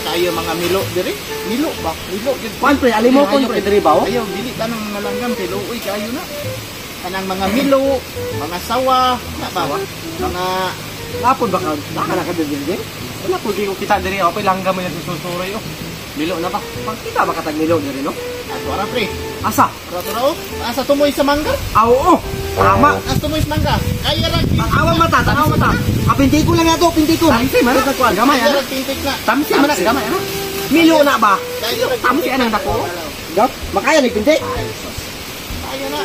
kayo mga milo diri. Milo ba? Milo gid. Kuan pre, alimo kon pre diri ba? Ayaw dili ka nang mga langgam kay luoy kayo na. Kanang mga milo, mga sawa, na ba? Mga Lapod ba ka? Naka na ka diri? Wala po di ko kita diri. Okay, langgam mo yung susuroy oh. Milo na ba? Pagkita ba katag milo diri no? Wala pre. Asa? Tara asa tumoy sa mangga? Oo. Tama. Asa tumoy sa mangga? Kaya ra. Tanawa mata. Apinti ko lang ato, pinti ko. Tamsi man sa kuan, gamay Kaya ana. ra tintik na. Tamsi man gamay ana. Milo na ba? Kaya ra. Tamsi anang dako. Gap, makaya ni pinti. Kaya na.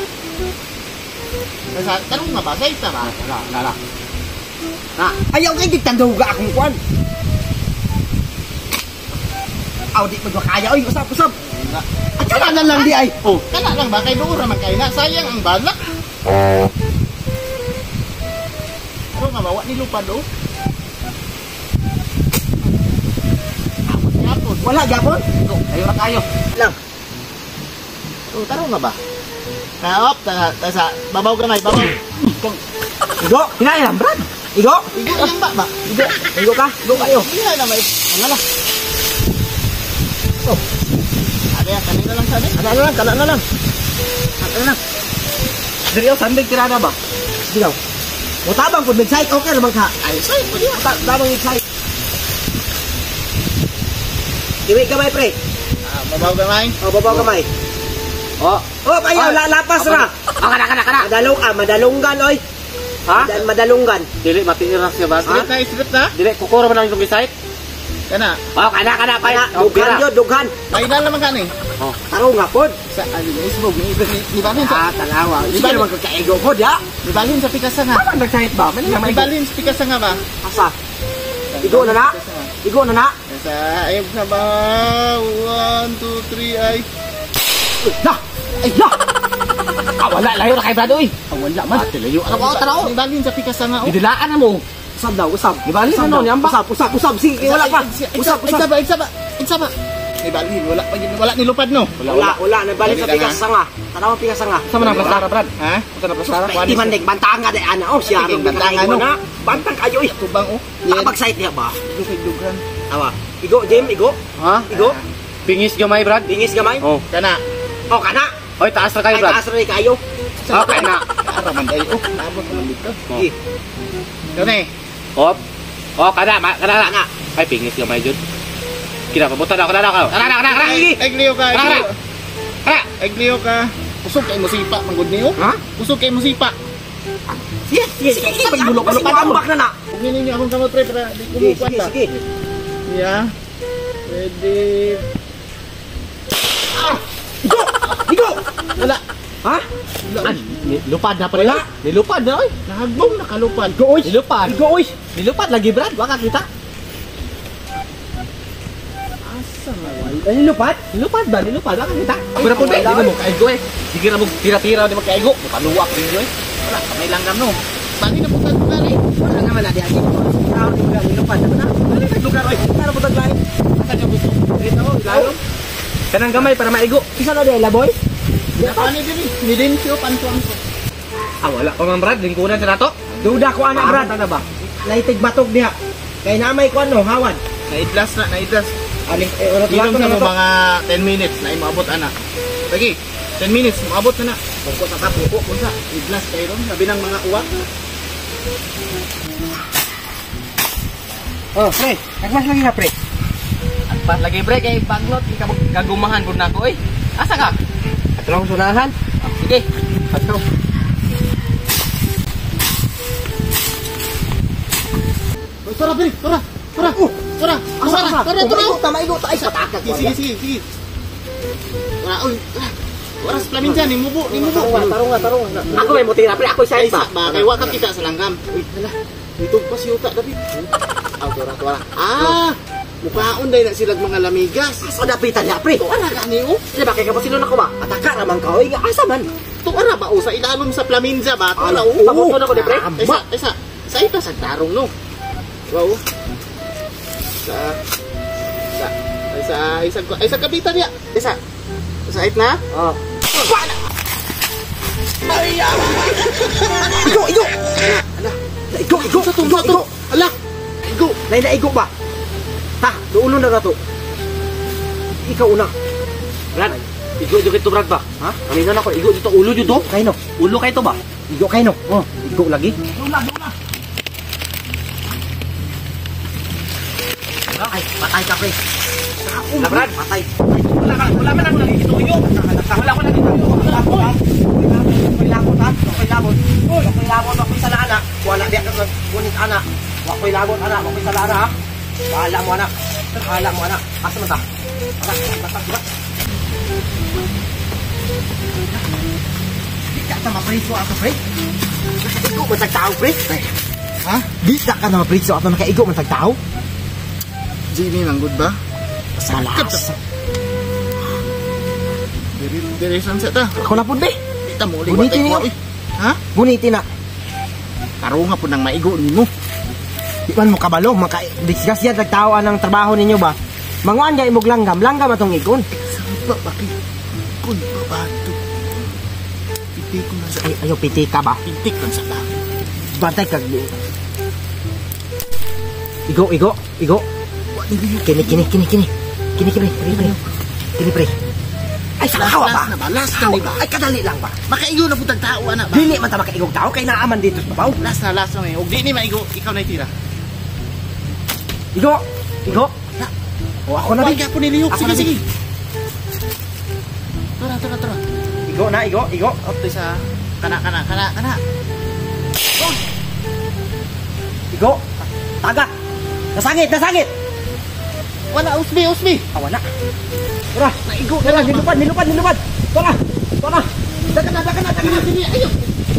Nasa tanong nga ba? Sa ita ba? Lala. Ayaw kay ditanduga akong kuan. Aw di pa kaya oy, usap. At kana na lang di ay. Oh, kana lang ba kay dura man kay na sayang ang balak. Pero nga bawa ni lupad oh. Yapon. Wala gyapon? Ayo ra kayo. Lang. Oh, taro nga ba? Kaop ta sa babaw gamay, babaw. Igo, kinain lang, Brad. Igo. Igo lang ba? Igo ka. Igo kayo. Hindi na may. Ano lang. Oh. Ada kanina lang sabi. Kana na lang. Diri oh, sandig tirada ba? Di daw. O tabang pud mid-site, okay naman ka. Ay, say, pwede mo. Tabang mid-site. Iwi kamay pre. Babaw gamay. O babaw kamay. Oh, ayaw lapas ra. Kana. Madalunggan oy. Ha? Madalunggan. Dili matiiras ka ba? Strip na? Dili kukuro man ang itong site. Kana. Oh, kana pa. Dughan. May na naman kani. Oh. Taro nga pod. Sa ano ni balin sa Tanawa. Di Di ba ba naman kakaigo pod ya? ni balin sa pikasa nga. Tama nag-site ba? May Ni balin sa pikasa nga ba? Asa? Igo na na. Sa ayog sa ba 1 2 3 ay. Lah. Wala layo na kay Brad oy. Wala man. Tilayo. Ni balin sa pikasa nga. Didilaan na mo. Usab. Di ba Usab ano daw. ni amba? Usab. Sige, wala pa. Usab. Isa ba? Ni balin wala ni lupad no. Wala na balik sa pikas nga. Tanaw pikas nga. Sama na plasara, Brad. Ha? Ito na plasara. Di man dik bantaan nga ana oh siya ro Bantangan, no? Bantang kayo eh. Tubang oh. Nakapag-site niya ba? Dugran. Awa. Igo, Jim, igo. Ha? Igo. Pingis gamay, Brad. Bingis gamay. Oh. Kana. Oh, kana. Oy, taas na kayo, Ay, Brad. taas rin kayo. Oh, kana. Ara man day oh. Abot man dito. Sige. Kani. Oh, kana. Ay, pingis gamay jud. Kira pabutan ako. Kana. Eglio ka. Kana. Eglio ka. Usog kay mo sipa manggod niyo. Ha? Usog kay mo sipa. Sige. Pag-bulok pa tambak na na. Uginin niyo akong kamot pre para di kumukuan ba. Sige. Yeah. Ready. Igo. Wala. Ha? Lupad na pala. Nilupad na, oy. Nahagbong nakalupad. Igo, oy. Nilupad. Igo, oy. Nilupad lagi, Brad. Waka kita. Asa nga wala. Ay, lupat. Nilupad waka kita. Pero po, di mo kaigo eh. Sige na mo tira-tira di mo kaigo. Paluwak din eh. Wala kamay langgam no. Bali na putag bali. Wala naman na di agi. Tao ni mga lupat na. Dali na lugar oy. Para putag lain. Asa niyo gusto? Dito, lalo. Kanang gamay para maigo. Isa na dela, boy. Ano din ni? Nidensyo pantuan ko. Wala pa man, Brad. Lingkunan sa nato. Duda ko ana, Brad. Ano ba? Laitig batog diha. Kay namay ko ano, hawan. Naidlas. Aling oras Ilong na na mo to. mga 10 minutes na imaabot ana. Sige. 10 minutes maabot na na. Pagko sa kapuko ko sa. Idlas kayo ron. Sabi ng mga uwak. Oh, pre. Nagmas lagi na, pre. Pas lagi break kay baglot kagumahan pud nako eh. Asa ka? Atong sunahan. Sige. Ato. Tara, pre. Tara. Tama igo. Ay, patakag. Sige. Tara, oy. Tara. Oras plaminsan ni mubo. Tarong nga. Ako may mutira, pre. Ako Ay, side pa. ba kay wa ka kita sa langgam. Uy, hala. Dito pa si uta David. Tora. Mukhaon day na sila mga lamigas. Asa dapitan niya, pre? Tuara ka ni o. Di ba kay kapasilo na ko ba? Ataka naman ka, oy. Asa man? Tuara ba o sa ilalom sa plaminza ba? Tuara o. Pabuto na ko ni pre. Isa. Sa ita sa tarong no. Wow. Isa kapitan niya. Isa. Sa it na? Oh. Ay, Igo. Ala. Igo. Ala. Igo. Nay na igo ba? Ta, duulon na to. Ikaw una. Brad, igo jud kito Brad ba? Ha? Kanina na ko igo dito ulo jud to. Kay no. Ulo kay to ba? Igo kay no. Oh, igo lagi. Ay, patay ka, pre. Na Brad, Patay. wala man ako nagito iyo. Wala ko nagito iyo. Ako'y labot, ha? Ako'y labot. Ako'y labot, ako'y sala, anak. Wala di ako ngunit, anak. Ako'y labot, anak. Ako'y sala, anak, ha? Bahala mo, anak. Bahala mo, anak. Asa man ta? Anak, basta, diba? Di ka na mapriso ako, pre. Nakaigo man tagtao, pre. Ha? Di ka na mapriso ako, nakaigo man tagtao. Jimmy, manggod ba? Salas. Diri san sa ta. Ako na po, be. Kita mo ulit. Gunitin niyo. Ha? Gunitin na. Karo nga po nang maigo nimo. Di man mo kabalo, discuss yan, nagtawaan ng trabaho ninyo ba? Manguan niya imog langgam, langgam atong ikon. Ba paki. Kun ba ba to? Pitik ko na sa Ay, ayaw piti ka ba? pitik kan sa ta. Bantay kag Igo, igo, igo. Kini, kini, kini, kini. Kini, kini, pre. Kini, pre. Ay, sakawa ba? Last na ba? Ay, kadali lang ba? Makaigo na po tag tao ana ba? Dili man ta makaigog tao, kay naaman dito sa babaw. Last na may. Og di ni maigo, ikaw na itira. Igo, igo. O, ako na, Wag be. po niliyok. Ako Sige, na, be. sige. Tara. Igo na, igo, igo. Opti sa kana. Oh, Igo. Tagat. Nasangit, nasangit. wala usbi. Awan na. Tara, naigo. Tara, nilupad. Tara. Dagan na. Sige, ayo.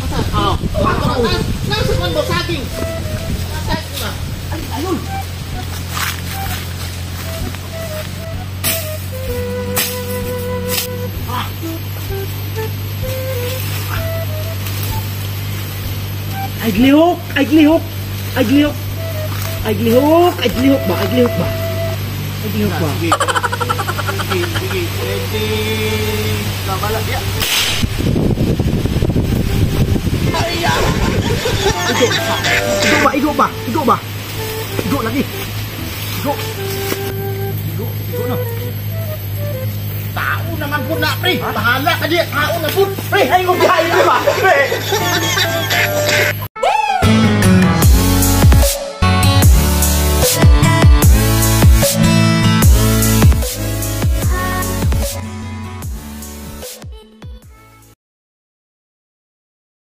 Asa? Oh. Nasa man mo saging. Nasa na. Ayun. Ay glihok ba? Sige. Ready. Kabala dia. Igo ba? Igo lagi. Igo na. Tao naman po na, pre. Bahala ka di. Tao na po. Pre, ay mo ba? Pre.